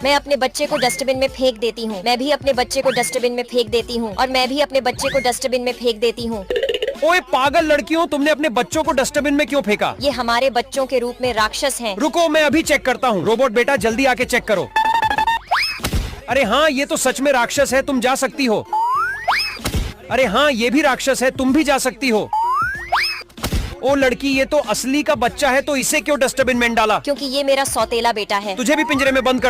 मैं अपने बच्चे को डस्टबिन में फेंक देती हूँ। मैं भी अपने बच्चे को डस्टबिन में फेंक देती हूँ और मैं भी अपने बच्चे को डस्टबिन में फेंक देती हूँ। ओए पागल लड़कियों, तुमने अपने बच्चों को डस्टबिन में क्यों फेंका? ये हमारे बच्चों के रूप में राक्षस हैं। रुको, मैं अभी चेक करता हूँ। रोबोट बेटा जल्दी आके चेक करो। अरे हाँ, ये तो सच में राक्षस है, तुम जा सकती हो। अरे हाँ, ये भी राक्षस है, तुम भी जा सकती हो। ओ लड़की, ये तो असली का बच्चा है, तो इसे क्यों डस्टबिन में डाला? क्योंकि ये मेरा सौतेला बेटा है। तुझे भी पिंजरे में बंद कर